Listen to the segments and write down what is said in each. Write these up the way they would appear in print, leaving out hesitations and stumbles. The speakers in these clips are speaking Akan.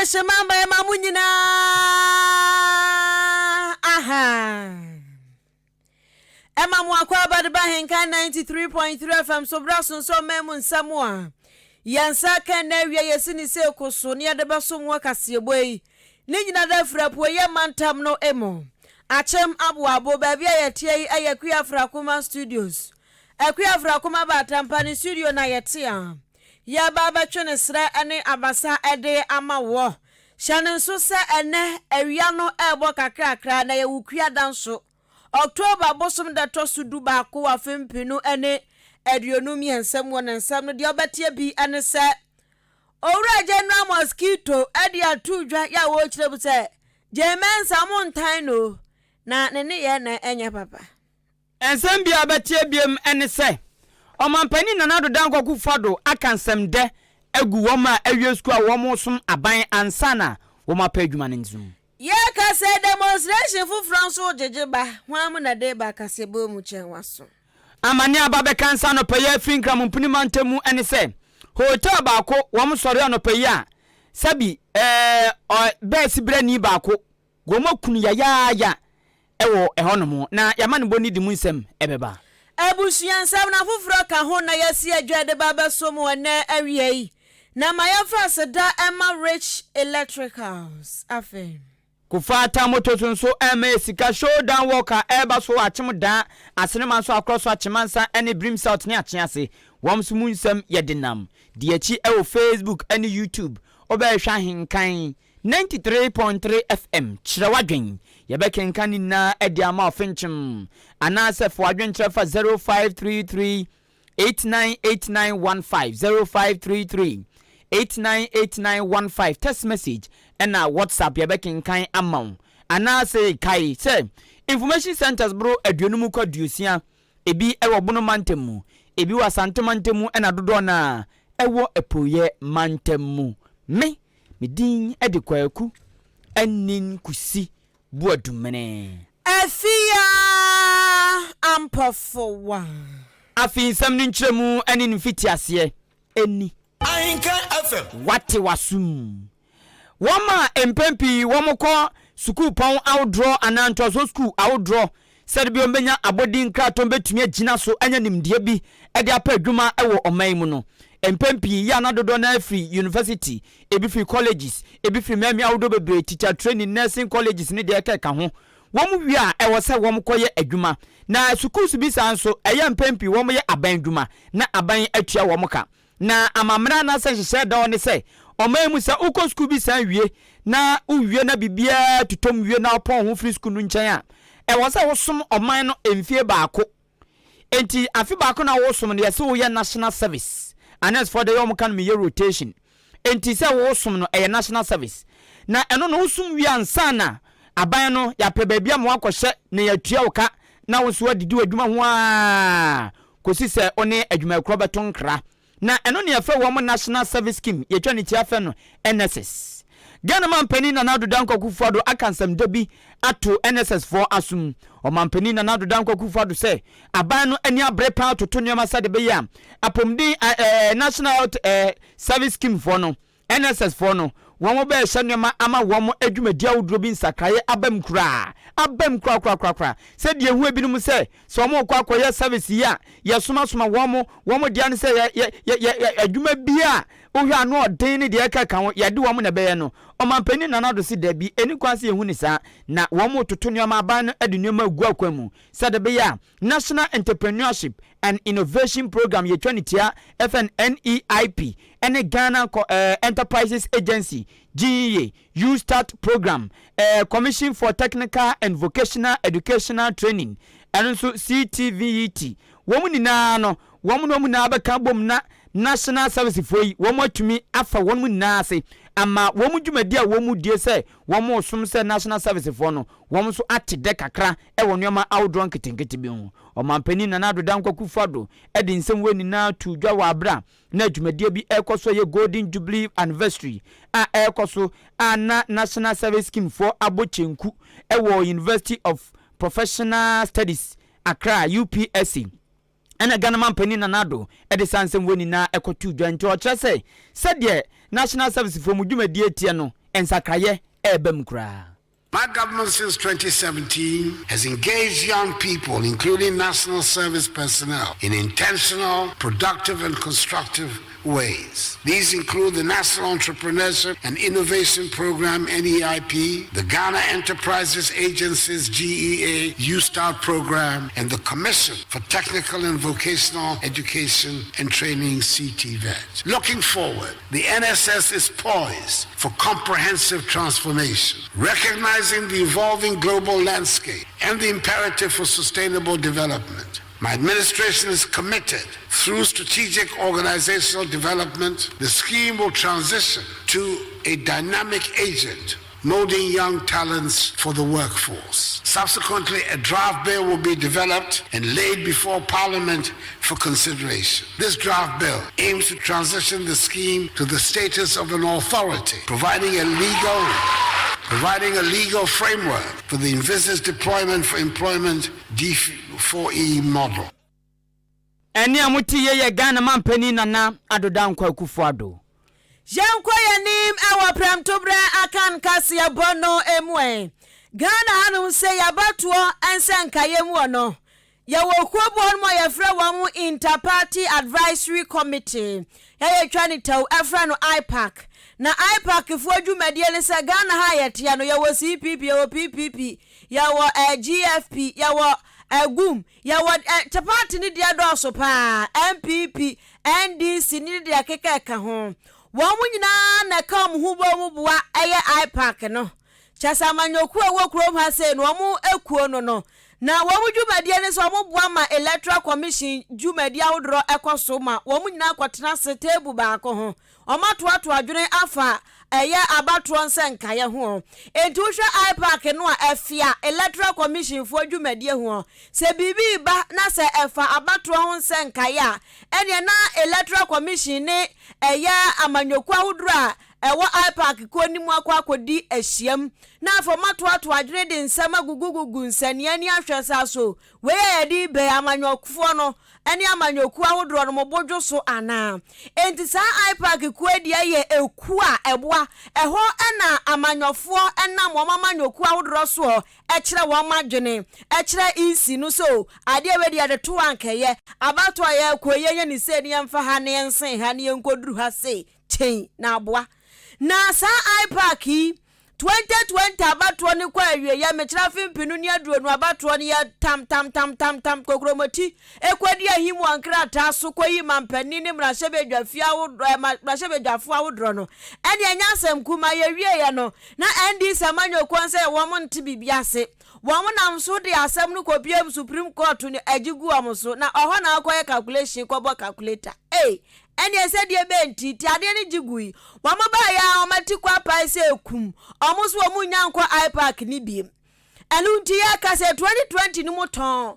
shemamba mamunyina aha Emma mwakwa badba Ahenkan 93.3 FM so braso so memu nsamwa yansa kan na wi yesini se koso ne adeba so nwa Kasiebo yi ne nyina da frapo ye mantam no emo achem abu abo ba bia yetie yi ayakua frakoma studios akua frakoma ba tampani studio na yetia ya baba twene sra ane abasa ede ama wo hyane so se ene awia no ebo kakrakra na ye wukua danso October bosom da tosu du ba ko wa fempinu ene aduonum yensam wona nsam no de obetie bi ane se owura general mosquito ade atudwa ya wo kirebu se jemensa montan no na ne ye na enya papa ensam bi abetie biem ene se omampani nanado dankwaku fado akansem de agu woma awiesku a womosom aban ansana woma pa adwuma ne nzum ye ka se demonstration fu franso jejeba hwamu na de ba Kasiebo mu chenwaso amani ababe kansa no paye finkra mumpuni mantemu ene se hotel baako wom sori no paye sabi besi brani baako gomo kunu ya ewo ehonomo na yama ne boni di munsem ebeba abusuan sam na fufuro ka ho na yesi adwade baba so mu na awiei na mayafa seda Emma Rich Electricals afen kufata moto so sika showdown walker eba so achim da asenema so across achimansa any brim south ne achiase womsu munsem yedinam de achi e Facebook and YouTube obehwa Ahenkan 93.3 FM chirewadwen yebekenkan na edi ama ofenchim anase fo adwenchefa 0533 898915 0533 text message and WhatsApp yebekenkan amount anase kai say information centers bro aduonum kwaduosia ebi ewo bono mantemu ebi wasante mantemu na dodo na ewo epoye mantemu me medin edikwaku anin kusi buadumene afia ampofowa afi nsam ni nkyeremu anin fitiase eni Ahenkan FM wate wasum woma empempi womko school pon outdraw ananto so school outdraw said bi ombenya abodin kraton betumi agina so anya nimde bi ede apa adwuma ewo oman mu no empempi ya na dodo na free university ebi free colleges ebi free memi awdo bebre teacher training nursing colleges ni de ka ho wom wi a ewo se wom koye adwuma na schools bi sanso eye empempi wom ye aban adwuma na aban atua wom ka na amamra na se hye da one se oman mu se uko school bi san wie na uwie na bibia tutom wie na opon ho free school nu nchen a ewo se wosom oman no emfie baako enti afi baako na wosom no yese wo ye national service anas for the yom kan me rotation enti se wosom no e national service na eno no wosom wie ansa na aban no ya pe bia mo akohye na ya tua woka na wo so adidi adwuma ho a kosi se one adwuma kro betonkra na eno ne yafa wo national service scheme ye twa ne tiafa no NSS Ghana mampani na nadu danko kufado akansam dabi ato NSS for asum o mampani na nadu danko kufado se aban no ani abre pa toto nyama sade be ya apomdi national health service scheme for no NSS for no womo be hye nyama ama womo adwumadi awodro bi nsakaye abam kra se de ehu ebinum se so womo kwa akoye service ya yesoma soma womo dia ne se adwuma bia ohwe anu odin ne de ka kan ya de womo na be ye no omampani na nado si dabi eni kwanse ehu ni sa na womo toto nyama aban no ade nyama agu akwamu se de be ya National Entrepreneurship and Innovation Program ye twanitia FNNEIP ene Ghana Enterprises Agency GEA You Start Program Commission for Technical and Vocational Educational Training and also CTVET womu ni na no womu na abeka bom na national service foi womu atumi afa womu na ase ama womu dwumadi a womu die se womu osum se national service for no womu so atede kakra e wonoma outdrawn kitinkiti bi ho omampani na nado dankwaku fado e de nsem weni na tudwa wa abra na dwumadi bi ekoso ye golden jubilee anniversary a ekoso na national service scheme for abochenku e wo University of Professional Studies Accra UPSC ena Ghana mampani na nado e de sansem weni na ekotu dwa nti o kire se de national service for mudwumadi etie no ensakraye ebem kra. My government since 2017 has engaged young people, including national service personnel, in intentional, productive, and constructive ways. These include the National Entrepreneurship and Innovation Program, NEIP, the Ghana Enterprises Agency's GEA U-Start Program, and the Commission for Technical and Vocational Education and Training, CTVET. Looking forward, the NSS is poised for comprehensive transformation, recognizing the evolving global landscape and the imperative for sustainable development. My administration is committed through strategic organizational development. The scheme will transition to a dynamic agent, molding young talents for the workforce. Subsequently, a draft bill will be developed and laid before Parliament for consideration. This draft bill aims to transition the scheme to the status of an authority, providing a legal framework for the envisaged deployment for employment D4E model. Eni amuti ye Ghana mampeni nana adoda nkwa kufuado. Jankwa yanim ewa premtobra akan Kasiebo no emwe. Ghana hanu se yabatuo ensenka yemu no. Yawo kwobon mo yefra wamu Interparty Advisory Committee. Yaye twani taw efra no IPAC. Na IPAC fuaju mediele se Ghana ha yetia no yawo CPP yawo PPP yawo GFP yawo agum yawo party ni dia doso pa MPP NDC ni dia kekeka ho wo nyina na kam hubo mu bua eye IPAC no chasa manyoku ewo krom ha se no mu ekuo no na wo mu dwumadie ne so mo bua ma Electoral Commission dwumadi awodro ekoso ma wo mu nyina kwatena se table ba ko ho omatoato adwene afa eye abatro nsenka ye ho entuhwe IPAC no a efia Electoral Commission fo dwumadie ho se bibi ba na se efa abatro ho nsenka ya ene na Electoral Commission ne eye amanyoku awodro a ewo IPAC ko nimu akodi ahyiam na afomato ato adwene de nsama gugugugu nsania ni ahwesa so we ye di be amanyokufo no ene amanyoku awodro no mobodwo so ana enti sa IPAC ko adia ye eku a eboa eho na amanyofo na momamanyoku awodro so ekire wo madwene ekire isi no so ade we dia de to ankeye abato aye ko ye ni se ni emfa ha ne ensen ha ne enkoduru ha se chen na aboa na sa IPAC 2020 abatro ni kwa awie ya mechira fimpinu ni aduro no abatro ni ya tam kokromoti ekwadi ahimu ankrata so koyi mampani ni mrashebedwafia mrashebedwafo awodro no ene anyasem kuma ya wie ya no na ND samanyo kwanse wo mo nti bibiase wo mo nam so de asem no kopiem Supreme Court ni agigu amoso na oho na akoye calculation kobo calculator eni ese die benti ti ade ni jigui wa maba ya omati kwa paise ekum omuso omu nyankwa IPAC ni biem enu nti ya kase 2020 ni moton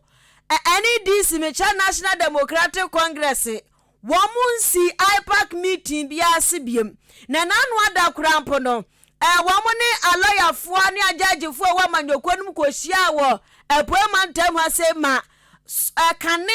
NDC mecha National Democratic Congress wo munsi IPAC meeting bia ase biem na nanu ada krampo no wo mo ne aloyafo ani ajagefo wa manyokonum ko hia wo epoemantam ha se ma Akane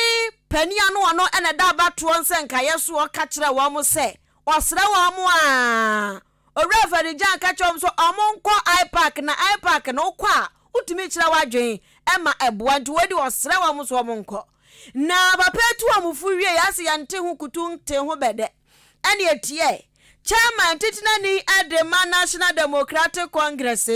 pania no ono ene da bato nsenka yeso o ka kire wo mo se osre wo mo a owura fari jan ka chom so omonko IPAC na IPAC no kwa utimi kire wadwen ema eboa nti wodi osre wo mo so omonko na bapetu amufu wie yase yante hu kutu nte ho bede ene etie chairman titina ni Adema National Democratic Congress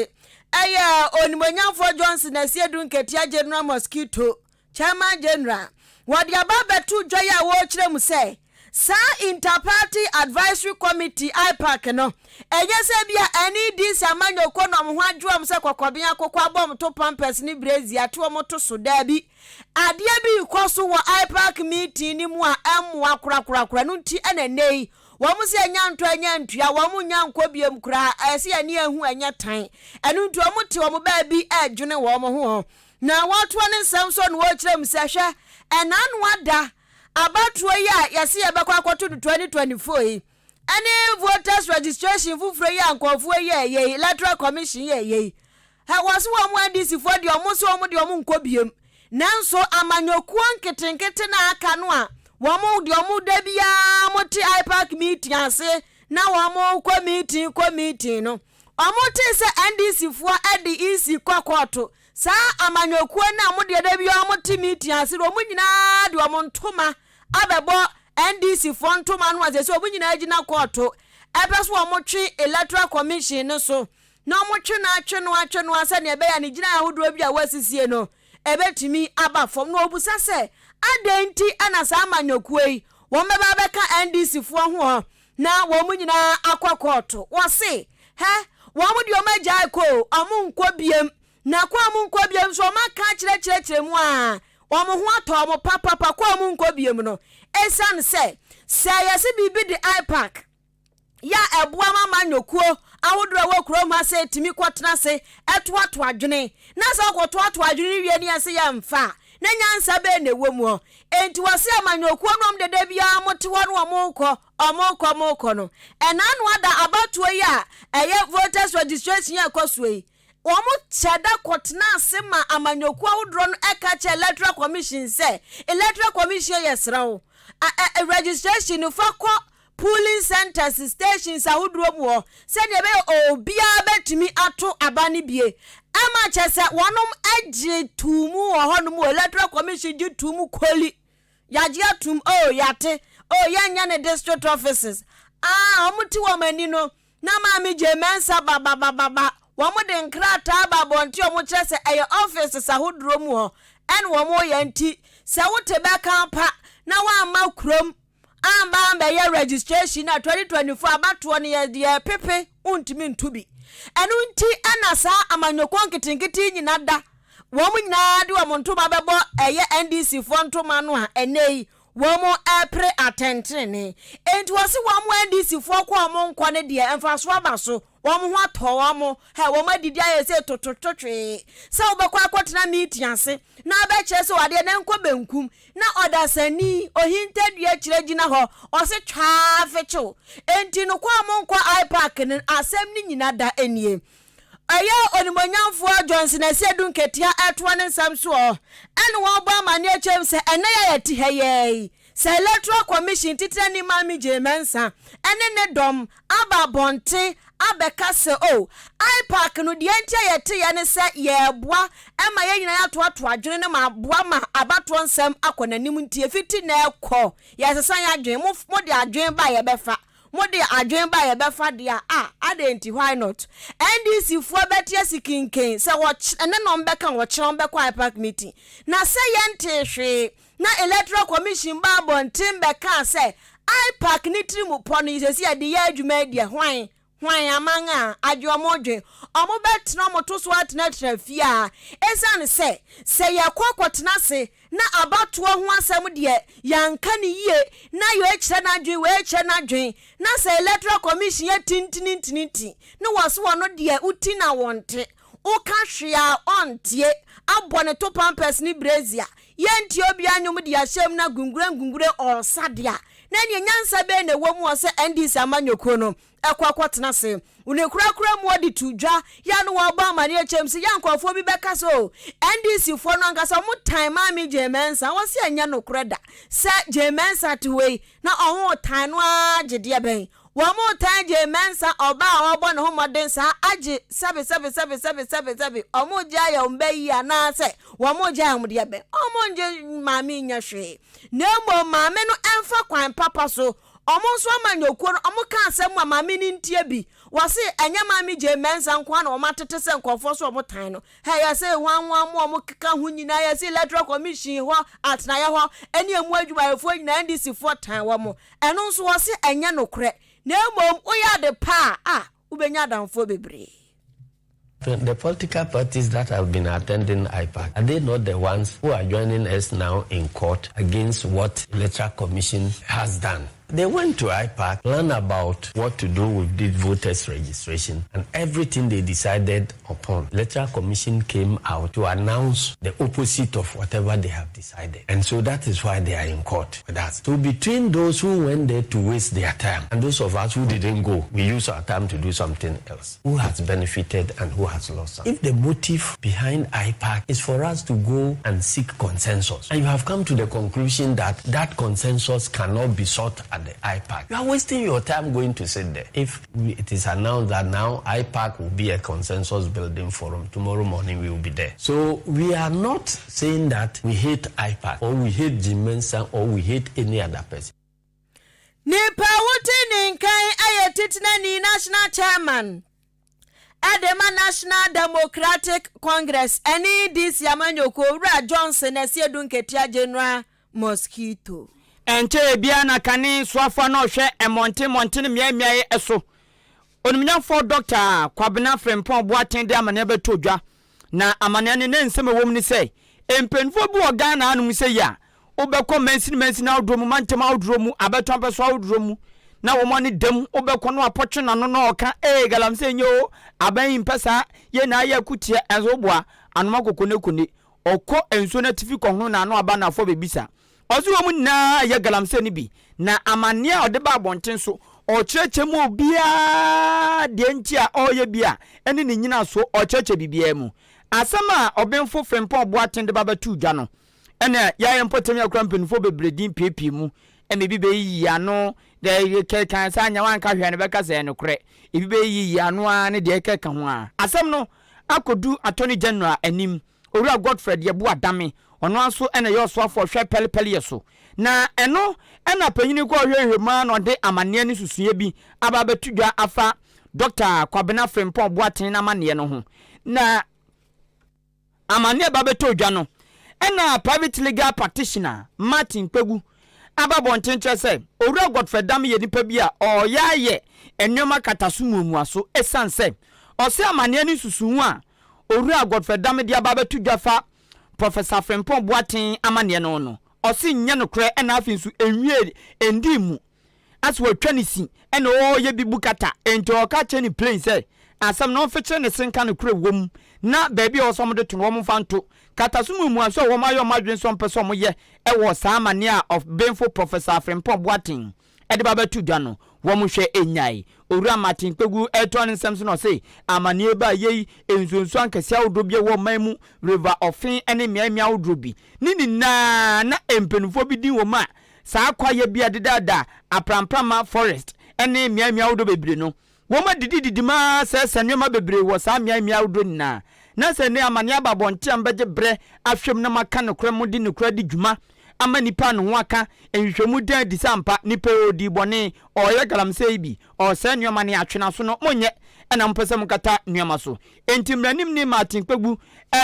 aya onimonyafo Johnson asiedu nketia General Mosquito Chairman General wadi ababetu joya wo kire mu se sa Interparty Advisory Committee IPAC no eyese bia ND samanyo ko no ho adwo se kwakwaben akokwa abom to pampers ni brezi ato mo to so dabi ade bi koso wo IPAC meeting ni mu a emwa kura no nti enenei wo mu se nyanto anyantua wo mu nyanko biem kura ese ani ahu anya tan enu nti wo mu te wo mu ba bi adwene wo mo ho na watu ne samso no kire mu se hwe enanu ada abatro ya yase ye bekwa kwato 2024 any voters registration fufure ya nkofo ye Electoral Commission ye ha waso wo mu NDC for de omo so omo de omo nkobiem nanso amanyoku nketenkete na aka no a wo mu de omo da bia mo ti IPAC meeting ase na wo mu committee no omote se NDC fo ade isi kwakoto sa amanyokuo na amode da bi omotimi ase ro munyina de omontoma abebo NDC fo ntoma no ase so munyina agina koto ebeso omotwe electoral commission no so na omotwe na atwe no ase ne be ya ne gina ahodo bi a wasisie no ebetimi aba fom no obusa se adenti anasa amanyokuo yi wo meba beka NDC fo ho na wo munyina akwakoto wo se he wo mudi o magya ko omunkwo biem na kwa omunkwo biem so maka kire mu a wo mo ho ato mo papa kwa omunkwo biem no esan se yesi bibi di ipack ya eboa mama nyokuo awodro wo krom ha se timi kwotena se etoato adwene na se kwoto adwene wie ne ase ya mfa na nyansa be na ewomu enti wose amanyokuo nom dede bia mote wo no omoko no enanu ada abatuo ya eye voters registration ya kosue omo cheda kwotena ase ma amanyokuo awodro no eka che electoral commission se electoral commission yesrawo registration for polling centers stations ahudro mu se ne be obia betumi ato abani bie ama chese wonom age tumu honom electoral commission gi tumu koli yaje atum yate yanya ne district offices omuti wo mani no na ma me jemensa baba womo de nkrata babonti omo chese eye offices ahudro mu en womo yanti se wote be kampa na wa ma krom amba ya registration na 2024 abato ne ye pepe untimi ntubi enu nti anasa amanyoko nkitinkiti nyina da wo mu nyina de wo montoma bebo eye NDC fo ntoma no a enei wo mo epre attention enti wo se wo mo NDC fo kwa mo nkwa ne de emfaso abaso wo mo ho ato wo mo wo ma didi aye se totototwe se wo bekwa akotena meeting ase na abeche se wade na nkwa benkum na odasani ohintadua kire gina ho o se twa fecho enti no kwa mo nkwa ipack ne asem ni nyina da enie aya onimonyamfo Johnson asedu nketia etwa ne nsam so ene wo ba mane achem se ene ya ti heye se electoral commission titira ni mami jemensa ene ne dom aba bonte abeka se ipack no de entia yete ya ne se ye boa ema ye nyina ya to adwene ne ma boa ma abato nsam akonanim ntie fiti na ekọ ya sesan ya adwen mo de adwen ba ye befa mode adwen ba ye befa dia adenti why not NDC fo betia sikinken se wo ene no mbeka wo kire mbekwa ipack meeting na se yente hwe na electoral commission ba bontim beka se ipack ni trimu pono isesi ade ya adwuma dia hwan amanga adwomodwe omo betna moto so atena trafia esan se yakwakotena se na abatoo ho asem de yanka ne yie na yo ekire na adwen we ekire na adwen na se electoral commission ya tintintinti na waso wono de uti na wonte uka hwea ontie abone to pampers ni brazia yenti obi anyum de ahyem na gungure osadia na nye nyansa be na womu ose NDC amanyoko no ekwakwatena se unekura mu odi tudwa ya no wa ba mane echemsi ya nkofo bi beka so NDC fo no ngasa mu time mami jemensa wo se anya no kreda se jemensa tuwe na oho tan no agede ben wo mu tan jemensa oba obo no homoden sa age 7 omo ja ya mbe ya na se wo mu ja ya mde ben omo nje mami nya hwe nemo mame no emfa kwan papa so omo so amanyoko no omo ka asem mama ni ntie bi wase anya mami je mensa nkwa na omo tete se nkofo so omo tan no he ya se hwan mo omo keka hu nyina ya se electoral commission ho atna ya ho eni emu adwumayefo nyina NDC fo tan wo mo eno nso wase anya nokre na emom oya de pa ubenya danfo bebre. The political parties that have been attending IPAC, are they not the ones who are joining us now in court against what the Electoral Commission has done? They went to IPAC, learned about what to do with the voters registration, and everything they decided upon. The Electoral Commission came out to announce the opposite of whatever they have decided. And so that is why they are in court with us. So between those who went there to waste their time and those of us who didn't go, we use our time to do something else. Who has benefited and who has lost something? If the motive behind IPAC is for us to go and seek consensus, and you have come to the conclusion that that consensus cannot be sought at the IPAC. You are wasting your time going to sit there. If it is announced that now IPAC will be a consensus building forum, tomorrow morning we will be there. So we are not saying that we hate IPAC or we hate Jim Mensah or we hate any other person. Nipa wuti ninkai ayetitina ni national chairman Adema National Democratic Congress any this yamanyoko Ura Johnson esiyedun ketia General Mosquito enche bia na kane soafa na ohwe emonte miamia eso onumnya for doctor Kwabena Frempon Boaten de amane beto dwa na amane ne nsem ewom ni sei empenfo bi Ghana anu sei ya obekọ mansin awdromu mantem awdromu abeto abeso awdromu na wo mani dem obekọ no apọtwe na no na oka galamse nyo aban mpesa ye na ya kutia enzo boa anoma kokonekone okọ enso na tifi ko na no aba na afọ bebisa ozu wo mu na ya galamse ni bi na amane a ode ba abonten so ocheche mu obia de ntia oye bia ene ni nyina so ocheche bibia mu asama obenfo Frempon Boaten de baba tu dwa no ene ya yempotemi akra mpenfo bebredin pepi mu eme bi be yi ano de kekan sa nya wan ka hwe ne beka se ne kure ibi be yi ano a ne de keka ho a asem no akodu Attorney General anim Owura Godfred Yebu Adame ono aso ene ye so afo hwe pelepele yeso na eno ena panyini ko hwehwema no de amane ne susue bi aba betudwa afa Dr. Kwabena Frempon Boaten na amane no ho na amane ba betudwa no ena private legal practitioner Martin Pegu ababontenche se Owura Godfred Dame ye nipa bi a oyaye enwoma katasumu muaso esanse ose amane ni susuhu a Owura Godfred Dame dia babetu dwafa Professor Frempon Boaten amane no ose nye no kre ena afinsu enwie endimu aswo twanisi ena oye bibu kata enti oka cheni plain se asam no feche ne senka no kre wom na baby osomde to wom fanto katasumu muaso wom ayo madwen so mpeso mo ye ewo saa mania of Benfo Professor Frempon Boaten ede babetu dwa no wom hwe enyai Owura Martin Pegu eton nsem no say amanie ba yei enzonso ankase awdo bia wo manmu river ofin ene miamia awdo bi nini na empenfo bi din wo ma saa kwaye bia dedada apramprama forest ene miamia awdo bebre no wo ma didi ma se nneoma bebre wo saa miamia awdo na se ne amanie ababonte ambeje bre ahwem na maka no kra mudi no kra di dwuma ama nipa no waka enhwemu dan disampa nipa odi bone oye galamse ibi o se nneoma ne atwena so no monye ena mpese mkata nneoma so entimranim ni Martin Pegu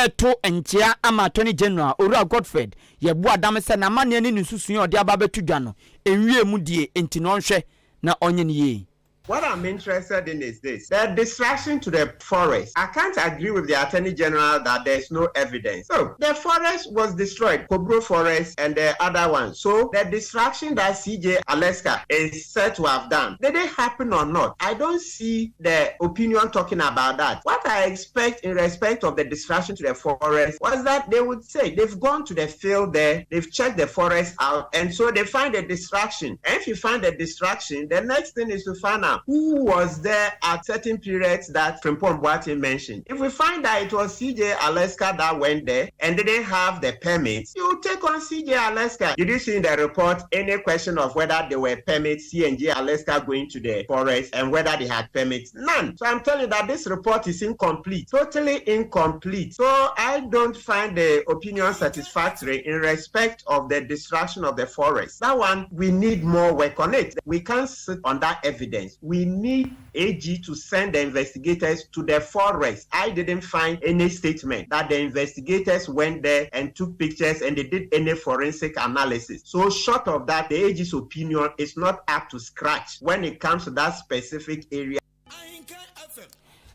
eto enchia ama Attorney General Owura Godfred Yebu Adame se na mane ni nsusu odi ababetudwa no enwie mu die enti no nhwe na onye ne ye. What I'm interested in is this. The distraction to the forest. I can't agree with the Attorney General that there's no evidence. So, the forest was destroyed, Kobro Forest and the other one. So, the distraction that CJ Alaska is said to have done, did it happen or not? I don't see the opinion talking about that. What I expect in respect of the distraction to the forest was that they would say they've gone to the field there, they've checked the forest out, and so they find a distraction. And if you find a distraction, the next thing is to find out who was there at certain periods that Frempon Boaten mentioned. If we find that it was CJ Alaska that went there and didn't have the permits, you take on CJ Alaska. Did you see in the report any question of whether there were permits, CNJ Alaska going to the forest, and whether they had permits? None. So I'm telling you that this report is incomplete, totally incomplete. So I don't find the opinion satisfactory in respect of the destruction of the forest. That one, we need more work on it. We can't sit on that evidence. We need AG to send the investigators to the forest. I didn't find any statement that the investigators went there and took pictures and they did any forensic analysis. So short of that, the AG's opinion is not up to scratch when it comes to that specific area.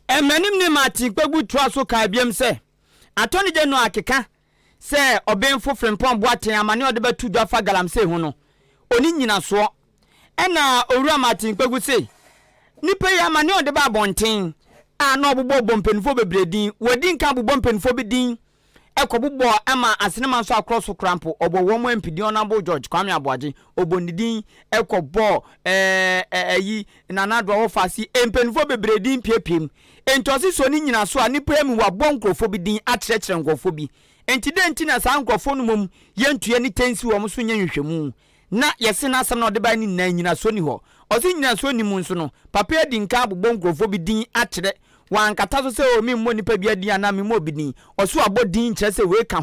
Manim ne Martin Pegu traso ka biem se Attorney General akeka se Obenfo Frempon Boaten amane ode betu dwafa galamse hu no oni nyina so ena Owura Martin Pegu se nipa ya amane ode ba bonten a no obobbo bompenfo bebredin wodi nka obobbo mpenfo bedin ekobobbo ama asenema so across crampo obo womo mpidi onabo George Kwame Aboaje obonidin ekobbo yi nanado ofasi mpenfo bebredin piepiem entosi so ni nyina so a nipa emu wabɔ nkrofo bedin akyerɛkyerɛ nkrofo bi enti de enti na sa nkrofo no mom yentua ni tensi wo so nya nhwehwemu na yɛse na asɛm na ɔde ba ni nyina so ni hɔ ɔse nyina so ni mu nso no papa di nka abobɔ nkrofo bi din akyerɛ wankata so sɛ o mi mmɔ nipa bi adi ana mi mmɔ bi din ɔso abɔ din kyerɛ sɛ we ka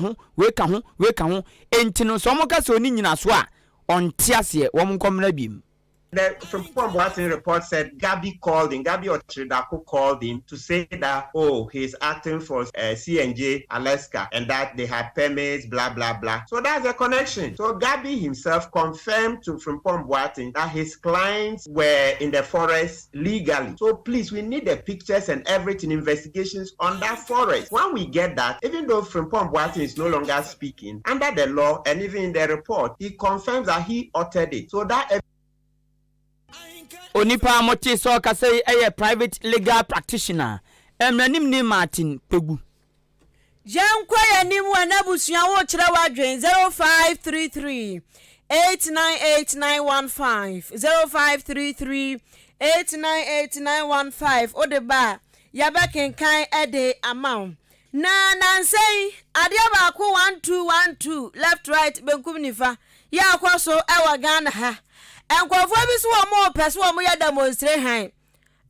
ho enti no so ɔmo ka sɛ oni nyina so a ɔnte aseɛ wɔn nkɔmna biem. The Frimpong Boateng report said Gabi Ochidako called him to say that, he's acting for CNJ Alaska and that they had permits, blah, blah, blah. So that's a connection. So Gabi himself confirmed to Frimpong Boateng that his clients were in the forest legally. So please, we need the pictures and everything, investigations on that forest. When we get that, even though Frimpong Boateng is no longer speaking, under the law and even in the report, he confirms that he uttered it. So that Onipa mochi so ka say a private legal practitioner emranim ni Martin Pegu Jankwa ya nimu anabusua wo kire wadwen 0533 898915 0533 898915 odeba yabakenkan ede amount na nansei ade ba ko 1212 left right benkum nifa ya akwaso ewa Ghana ha enkofo bi so mo pese wo ya demonstrate han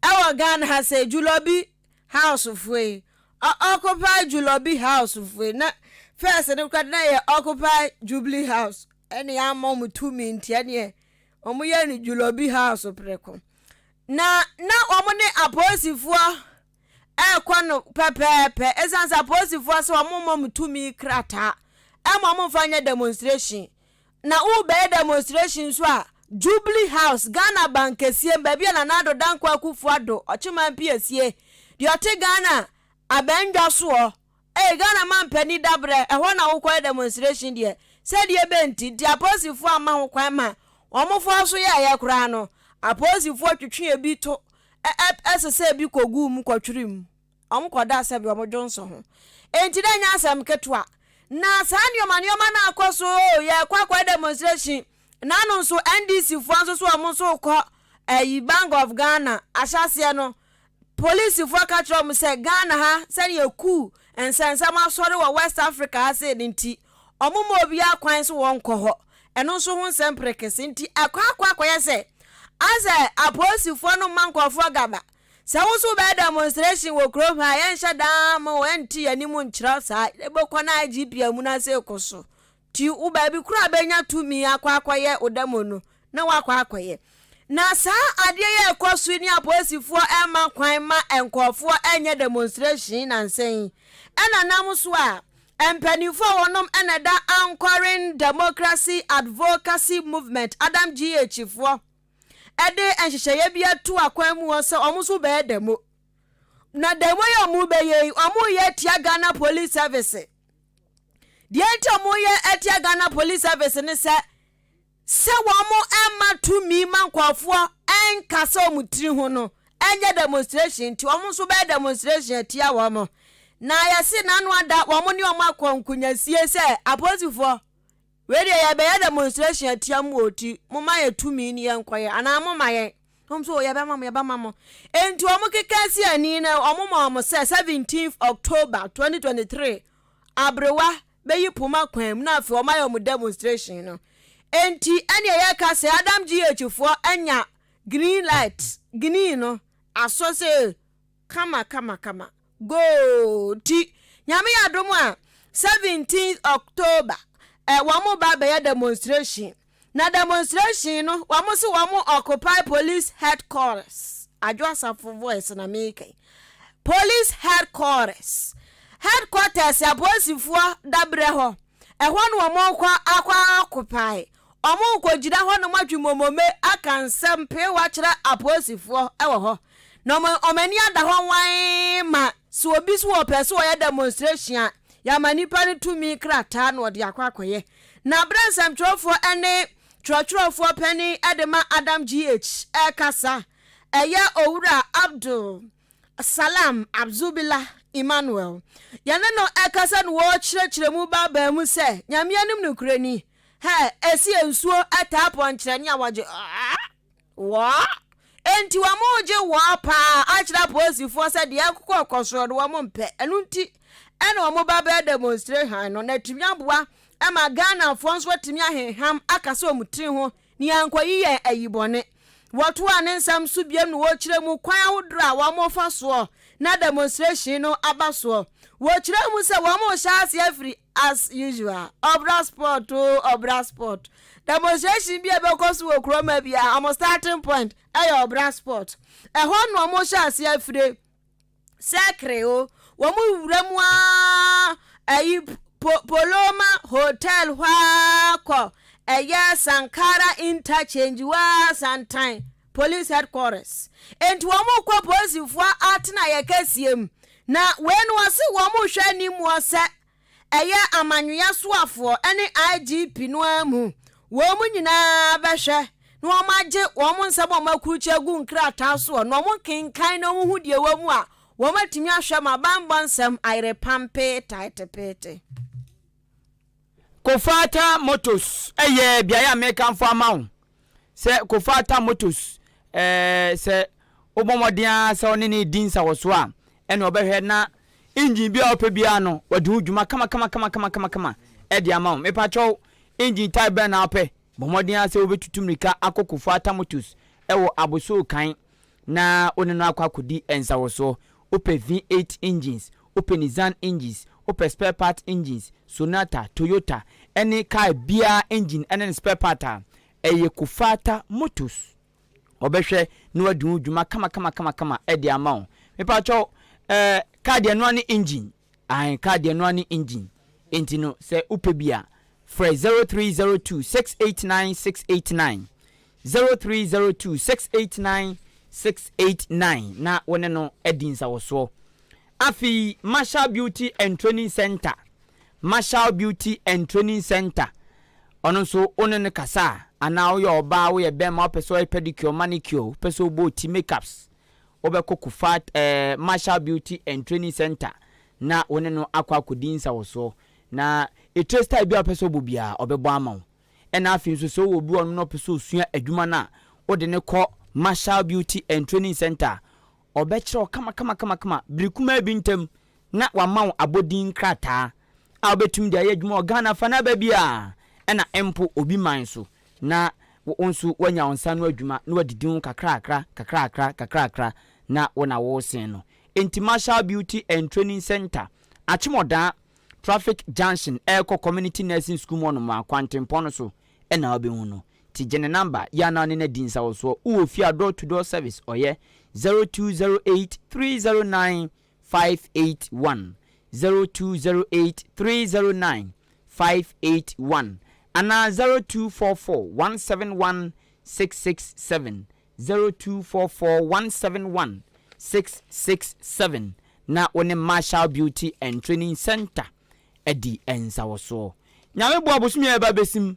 ewa Ghana ha say Julobi house fue occupy Julobi house fue na first ne kwad na ye occupy Jubilee house ene amom 2 minute ene omo ye ni Julobi house preko na omo ne aposifo kwano pepepe esansa aposifo so omo mom 2 mi krata mo fanya demonstration na ube demonstration so a Jubilee House Ghana bankesie baby na nado danko akufuado ochima mpiesie di ote Ghana abenja so Ghana man pani dabre ehwo na wo kwa demonstration die said ye benti di aposifo ama ho kwan ma omofo so ya kura no aposifo twetwe bi to esese bi kogu mu kwatwirim omkoda asabi omodwonso ho enti da nya asam ketwa na sanyo na akoso ya kwa demonstration nanu so NDC fu anso so amonso ko Bank of Ghana asase no police fu ka kiro mu se Ghana ha se ye ku ensansa ma sori wa West Africa ha se nti omumo obi akwan so won kɔ hɔ eno so hu semprekese nti akwa ye se ase aposifu no mankofo gaba se wo so be demonstration wo krom ha ye nhya da mo enti animu nkyira sa ebokɔ na IGP amu na se koso ti u ba bi kura benya tumi akwa ye odamo no na wakwa ye na sa ade ye koso ni aposifu ema kwan ma enkofo enye demonstration na nsen ena nam so a empanifo wonom ena da anchoring democracy advocacy movement Adam GH fo ede enhyehyeye bia tu akwan mu se omuso be demo na demo ye mu be ye omu ye tia Ghana police service die enti omu ye etia Ghana police service ne se womo ema tu mi mankofo enkasa omutiri ho no enye demonstration ti omu so be demonstration tia womo na yesi nanu ada womo ni omu akonkunyasie se aposifo wede ya be demonstration atiam oti moma ye tumi ni yenkoye ana moma ye homso ya be mamo enti omu kekasi ani na omu se 17th October 2023 abrewa be yipuma kwam na afi omu ayo mu demonstration no enti ene ya ka se Adam GH fo anya green light green no aso se kama go ti nyame adom a 17th October wamo ba be demonstration na demonstration no wamo se wamo occupy police headquarters adwasa for voice na make police headquarters aposifo dabre ho ehwo no wamo akwa occupy omo ko jira ho no madwumomome Akan sempe wa kire aposifo ewo ho no omani ada ho wan ma so obi so opese wo ya demonstration ya manipa ne tumi krata na ode akwakoye na bransam trofo ene trofo pani edema Adam GH kasa eya owura Abdul Salam Abzubila Emmanuel ya no kasa no wo kire mu ba mu se nyame anim no kurani esi ensuo atapo nkire ne awaje wa enti wa moje wa pa akira posifo se de akokɔ kɔsoro do wa mo mpe enu nti ena omo ba demonstrate han no na tumi aboa ama Ghana fo nso atimi ahenham akase omutiri ho ni ankoyi ye ayibone woto anensam so biem no wo kire mu kwan awodra wo mo fa so na demonstration no abaso wo kire mu se wo mo shaase afri as usual obra sport demonstration bi ebekoso wo kroma bia am starting point ayo obra sport ho no mo shaase afri sekre o wo mo wura mu ayi Poloma Hotel Wako Sankara Interchange wa Santine Police Headquarters. And womo kwa police for atina ya kesiem. Na when wasi womo shani mwase amanywia swafo any IGP no amu. Womo nyina beshe. No maje womo nsabo makuche gu nkrata so no mo kenkan no hu de womu a womo timi ahwe mabambonsam ayre pampe taitepete. Kofata Motors bia ya American farmer se Kofata Motors se obomodia se onene dinsa woso a ene obehwe na engine bia ope bia no wade hudwuma kama de amount me pacho engine type be na ope bomodia se obetutumrika akokofata Motors ewo aboso kan na oneno akwakodi ensa woso ope V8 engines ope Nissan engines ope spare part engines Sonata Toyota any car bia engine and spare part Kofata Motors obehwe no wadu dwuma kama edi amount me pacho car de no engine car de no engine entino se upe bia for 0302 689 689 0302 689 689 na wone no edinsa woso afi Marshall Beauty and Training Center Marshall Beauty and Training Center ono so onene kasa ana wo ye oba wo ye bema opeso pedicure manicure peso boti makeups obekokufat Marshall Beauty and Training Center na one no akwa kodinsa woso na etresta bia peso bobia obebo amawo ena afi so so obi ono no peso sua adwuma na ode ne kɔ Marshall Beauty and Training Center obechro kama brikuma bintem na wamawo abodin krata a obetum dia yadwuma Ghana fana ba bia ena empo obi man so na wonsu wanya onsa no adwuma na wadidin kakra na wona wo sen no enti Marshall Beauty and Training Center achimoda traffic junction Eko Community Nursing School mo no ma kwantempo no so ena obehu no ti gene number ya na ne na dinsa wo so uofia door to door service oye 0208 309 581 0208 309 581 ana 0244 171 667 0244 171 667 na one Marshall Beauty and Training Center edi ensa woso nyame bo abosumi eba besim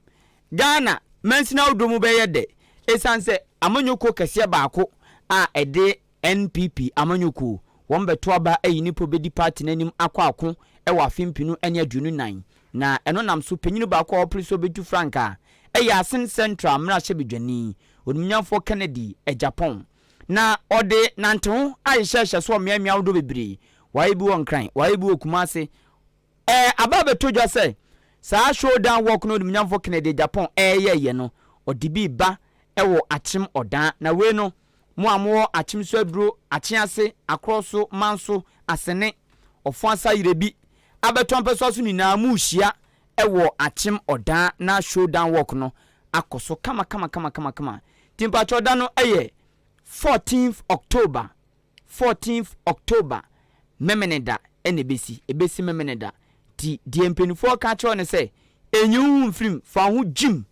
Ghana mensina odomu beyede esanse amanyoko kase baako a ede NPP amanyoko won beto aba ayinipo bedi party nanim akwako ewa afimpinu ene adunu nan na eno nam so penyinu baako opriso betu franka Asen Central mrahye bedwani onumnyafo Kennedy Japan na ode nanteho ayehye so miamia wodo bebre waibu wonkran waibu okumase aba betodwa se saa showdown work no onumnyafo Kennedy Japan ye no odibi ba ewo achim odan na we no mo amo achim so aduro achiase akroso manso asene ofuansa yirebi abetompeso so nyina mu hia ewo achim odan na showdown work no akoso kama timpacho da no 14th October memeneda ebesi memeneda ti diempenifo ka cho ne se enyu mfrim fa ho jim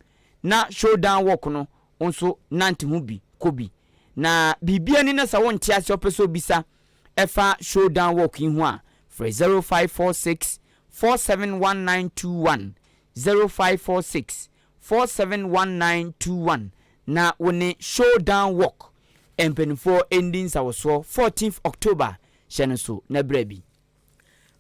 na showdown work no onso nante ho bi kobi na bibia ni na sa won tia se opeso bisa efa showdown work yin ho a for 0546 471921 0546 471921 na woni showdown work empenifo endings awoso 14th October sheneso na brabi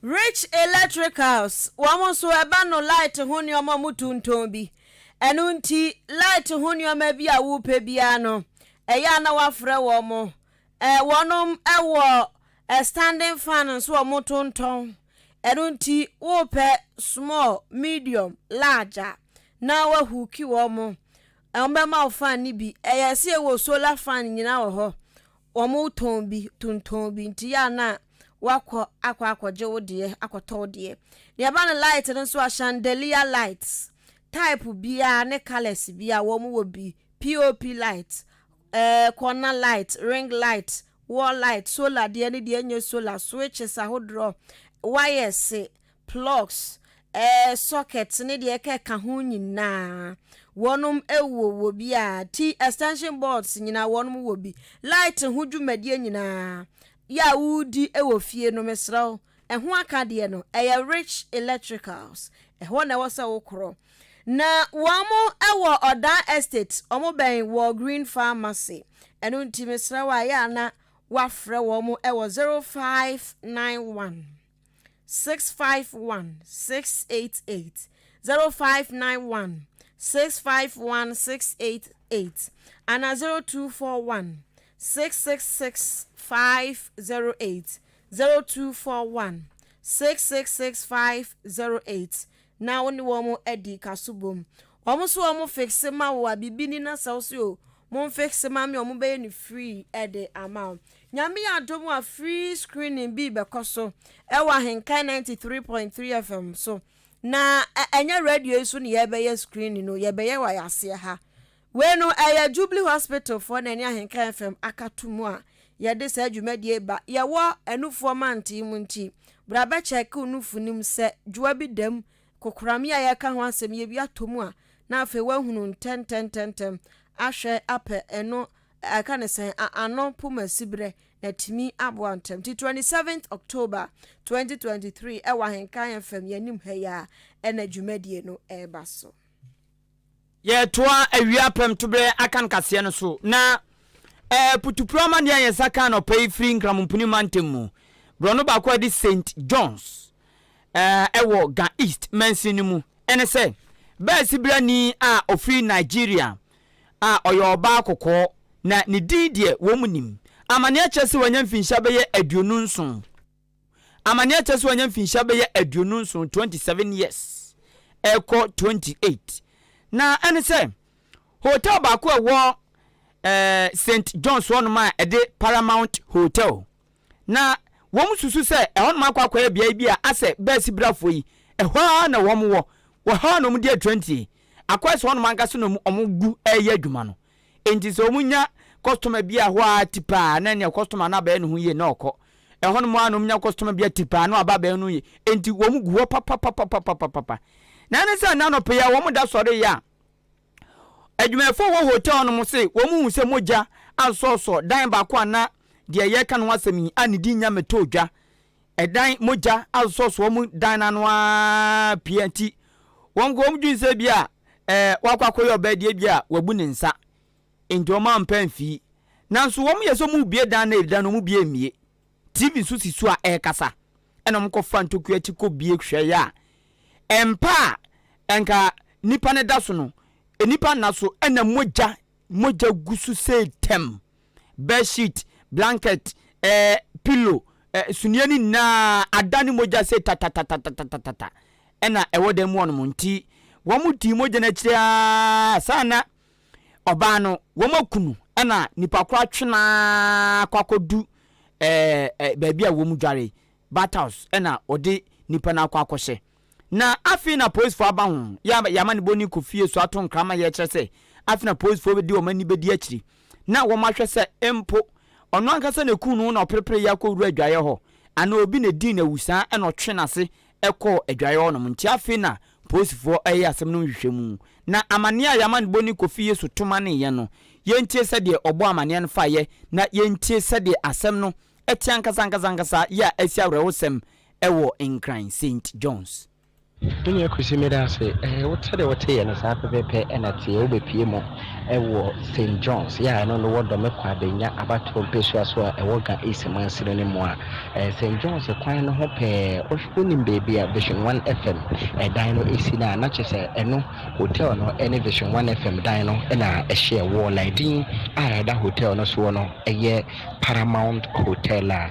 Rich Electricals wamonso eba no light honi omo mutunton bi enu nti light honi omo bi a wo pe bia no eya na wafre wo mo wonom ewo standing fan so omo tonton enunti wo pe small medium larger na wa huki wo mo ma fan ni bi eyese wo solar fan nyina wo ho omo ton bi tonton bi nti ya na wakọ akwaje wo de akoto de ne ba na light no so chandelier lights type bia ne colors bia wo mo wo bi pop light corner light ring light wall light solar de ne de nye solar switches ahodro wires plugs sockets ne de ka ho nyina wonum wo bia t extension boards nyina wonum wo bi light ho dwumadie nyina ya wudi ewo fie no mesraw ho aka de no rich electricals ho na wo se wo kro na womo ewo oda estate omo ben wo green pharmacy eno nti mesraw ya na wafre womo ewo 0591 651 688 0591 651 688 and 0241 666 508 0241 666 508 na woni womo edi kasubom womo so womo fixe ma wo abibini na sawso mo fixe ma me womo be ni free ede amount nyame adom a free screening bi be koso ewa Ahenkan 93.3 FM so na enya radio so ne yebeye screening no yebeye wa yase ha we no Jubilee Hospital for na Ahenkan FM akatumu a yede sa adwumadie ba ye wo enufo manti munti bra be check unufu nim se djua bi dam kokrame a ye ka ho asem ye bi atomu a na afa wahunu 10 ahwe ape eno aka ne sen ano puma sibre na timi aboantem 27th October 2023 ewa Ahenkan FM yanim ha ya ena adwumadie no eba so ye toa awia pem tobre akan kase no so na putuprama ne yesaka no pay free nkrampuni mantemu brono ba kwa di St John's ewo Ga East mensini mu ene se ba sibrani a ofri Nigeria a oyoba akoko na ne didie womunim amane achese wanya mfinsha be ye aduonu nson amane achese wanya mfinsha be ye aduonu nson 27 years eko 28 na ene se hotel ba kwa wo St John's one ma ede Paramount Hotel na wom susu se ehon ma kwakwa bia bia ase basi brafo yi ehwa na wom wo ha no mu dia 20 akwa so one man gaso no mu gu eye adwuma no enti so munya customer bia ho atipa na ne customer na ba no hu ye na okọ ehon mu anu munya customer bia tipa na aba ba no ye enti wom gu papa na ne se na no pe ya wom da sore ya adwumefo wo hotel no mo se wo mu hu se moja ansoso dan ba kwa na de ye ka no wasemi anidi nya metodwa edan moja ansoso wo mu dan na no a pianti won go mu dwin se bia wakwakoyo ba de bia wabu ne nsa enti o ma mpanfi nanso wo mu yeso mu bie dan na edan no mu bie mie tv so sisu a kasa ena mo ko fantoku ati ko bie hwe ya empa enka nipa ne da so no enipa na so ena moja gusu se tem bed sheet blanket pillow suniani na adani moja se ta ena ewo dem won mo nti wo mu ti moja na kira sana oba no wo makunu ena nipa kra twena kwakodu baabi a wo mu dware Bathouse ena ode nipa na kwakohye na afina police for aba ho ya mani boni kofie so aton krama ye kire se afina police for bedi o mani bedi akiri na wo mahwe se empo ono ankasa na kunu na oprepre ya ko wuru adwaye ho ana obi na din na wusa e no twe nase ekọ adwaye ho no nti afina police for ayi asem no hwehwemu na amane a ya mani boni kofie so toma ne ye no ye ntie se de obo amane no fa ye na ye ntie se de asem no etiankasa ya esi awrewosem ewo Ahenkan St John's. Dunia kusimira se wotade wote ye no sa pepepe na tie obepie mo wo St John's ya no no wodo me kwa benya abato pesu aso a woga esiman sire ne mo a St John's kwan no ho pe ohwuni baby a Vision 1 FM dan no esina na chese eno hotel no ene Vision 1 FM dan no na ehye wo lidin a da hotel no so no eye Paramount Hotel a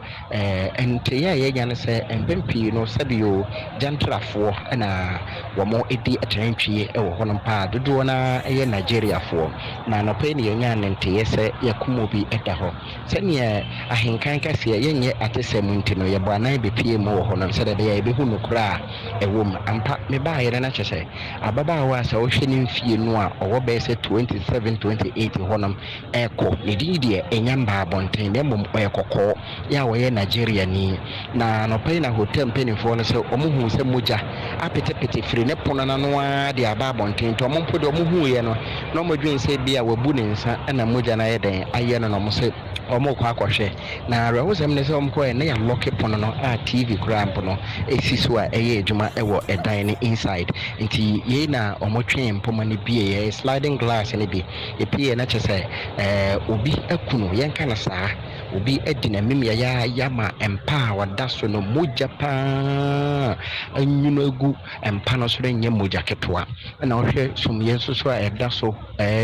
ente ya ye nya ne se empempi no sabio jantrafo na wamo edi atentwie e wo honom pa dodo na eye Nigeria fo na no pe ne nya nente yese yakumo bi eda ho se ne ahenkan kase yenye atesem ntino ye bo anan be pie mu wo honom se de ye be hu no kra e wom ampa me ba ye na kyese ababa wa sa wo hwe ne mfie no a owo be se 27 28 honom e ko ne di enyamba bonten ne mom ekoko ya wo ye Nigeria ni na no pe na hotel penifo no se omuhu se moja apetepete firi ne pono na no a de aba bonten to mompo de omuhu ye no no modwen se bia wabu ne nsa na moja na ye den aye no no mo se omo kwa akwhwe na rehosem ne se omko e na ya lock pono no a TV cramp no esiso a eye adwuma ewo edan ne inside nti ye na omotwe mpoma ne bie ye sliding glass ne bi epie na chese obi akunu yenka na saa obi edina memia ya yama empa wada so no moja pa anyuno egu empa no so nye moja ketwa na ohwe sumye so a eda so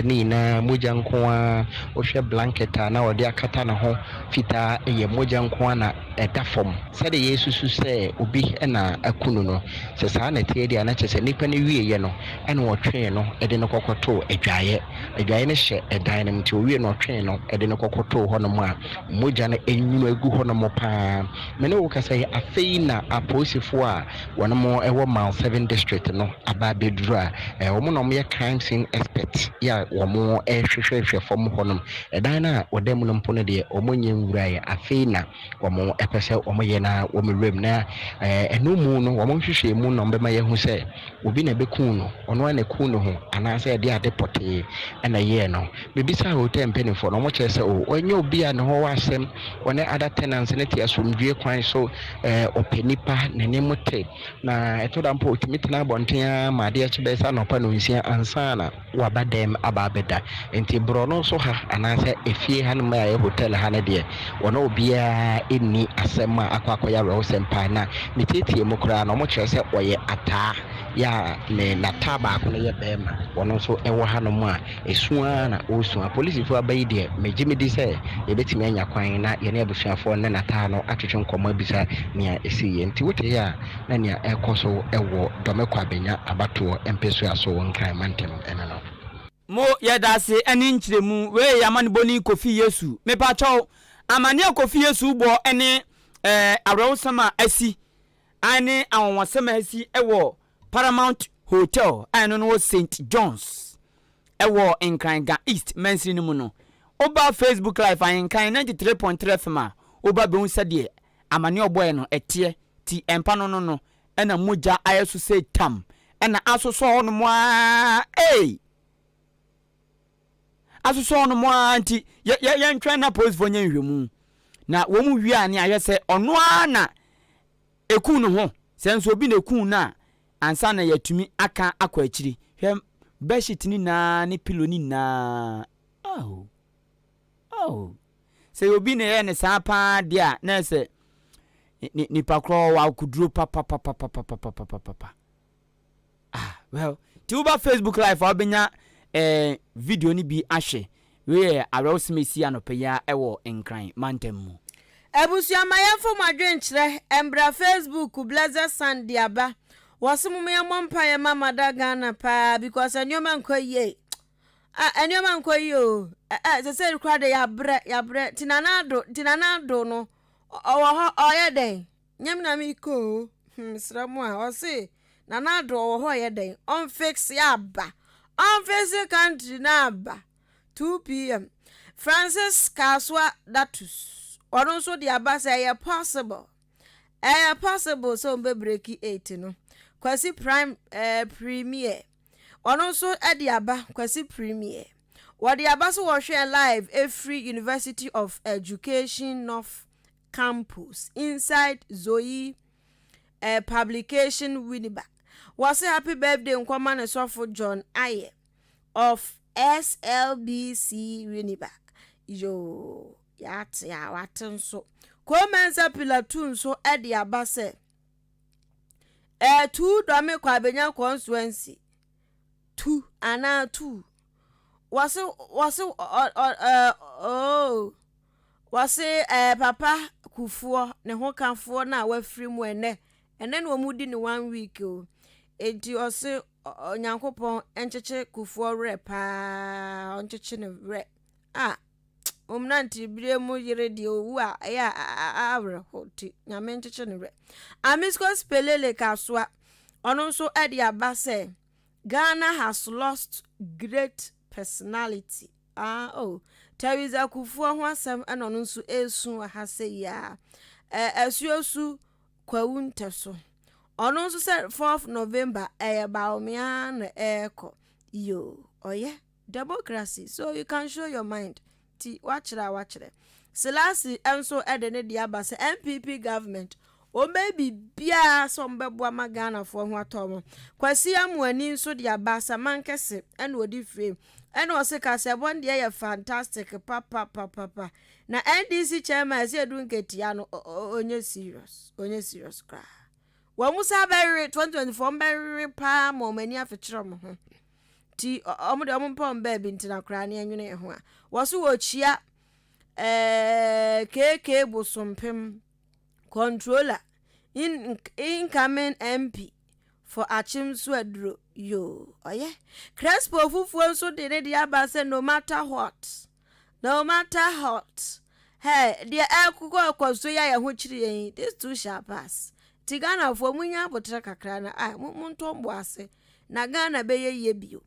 ni na moja nko a ohwe blanket na ode akata na ho fita eye moja nko na eda fom sede yesusu se obi na akunu no se saa na tie dia na chese nipa ne wie ye no ena wotwe no ede no kokoto adwaye ne hye edan ne mti wie no twe no ede no kokoto ho no ma moja na enyuno egu ho no mo pa mene wo kasa ye afei na aposifo a wono mo ewo Mount 7 district no aba bedura wo mo no mo crime scene expert ya wo mo hwehwehwe fom ho no edan na wodam no mpo no de wo mo nyewura ye afei na wo mo epese wo mo ye na wo mo rem na eno mu no wo mo hwehwe mu no mbema ye hu se obi na beku no ono na ku no ho anase de ade pote na ye no bebisa hotel mpenifo no mo kyerese o onye obi a ne ho wasem one other tenants ne tia somdue kwan so openipa ne ne mote na etoda mpo otimitena bonten ma de chebesa no pa no nsia ansana wabadem ababeda enti bro no so ha anase efie ha no ma hotel ha ne de wono obi a eni asema akwakoya ro sempa na mititie mokra no mo kyerese oye ata ya ne nataba ko ne ye bema wono so ewo ha no mu a esua na osua police fu abayi de megimedi se ebetimi anya kwan na ye ne abusuafo ne nata no atwetwe nkoma bisa nia esi ye nti wote ya na nia ekoso ewo domekwa abenya abato empesu aso wonkan mantem enano mo yedase eni nkyiremu we yamane boni kofi yesu mepa chaw amane kofi yesu bo ene awrewsama asi ane awonwasama asi ewo Paramount Hotel ane no St John's ewo Nkranga East Mansini mu no oba Facebook live Ahenkan 93.3 FM oba be unsa de amane oboy no etie ti empa no ena moja ayeso say tam ena asoso hono mo asoso hono mo anti ye ntwa na post for nya nhwemu na wo mu wi ane ayese ono na eku no ho senso obi na eku na ansa na yatumi aka akwa akiri hwem bedsheet ni na ni pillow ni na se obi na ye ne sapa dia na se ni pakro wa kuduro papa well ti uba Facebook live obenya video ni bi ahwe we arosmesi anope ya ewo Nkran mantem mu ebusu amayefo madwen kire embra Facebook blazer sandiaba wasumume ya mompa ya mama dagana pa because anyoma nkoye anyoma nkoye o se se record ya bre tinanado no owo oye den nyamna mi ko sramu a o se nanado owo ye den on fix ya ba on fix country na ba 2 p.m. Francis Kaswa Datus oron so dia ba say possible so mbe break 8 no kwasi prime premier onon so ediaba kwasi premier wodi abaso wo hwe live every University of Education North campus inside Zoe publication Winneba was a happy birthday in common and so for John Aye of SLBC Uniback. Yo, yat ya waten so. Komenza pilatun so edi abase. 2 dame kwa benya constituency. 2 ana 2. Was papa kufuo ne ho kanfuo na wafiri mu ene no mudi ni 1 week o enti ose onyankopon encheche kufuo re pa oncheche ne re omnanti bire mu yire di owu ya awre hoti nyame encheche ne re amisko spelele kaswa ono nso edi abase Ghana has lost great personality. Teresa Kufuor ho asem eno no nso esu ha se ya. Asuosu kwawunte so. Ono nso say 4th November baomia na eko. Yo, oye, democracy. So you can show your mind. Ti wachira. Selasi enso edene dia ba se MPP government. O maybe bia some beboa magana for ho atomo. Kwasi amuani nso dia ba sa mankese ene odi frame. Ene o se Kasiebo de ya fantastic papa. Na NDC chairman se edu nketia no onye serious kra. Wa musa bere 2024 bere pa mo mani afekire mo ho. Ti omo de omo pom baby ntina kra na enwene ho a. Wo so wo chia KK Bosompem controller incoming MP for Achim Swedro. Yo, oye. Crespo fufuo so de dia ba say no matter what. Hey, dear Elkuko kwaso ya ho chiri yen. This too shall pass. Tigana fo munya botre kakra na munto mbo ase. Na Ghana be ye bio.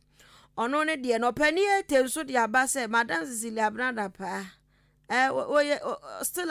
Ono ne de no pani etem so de aba say Madam Cecilia Branda pa. Still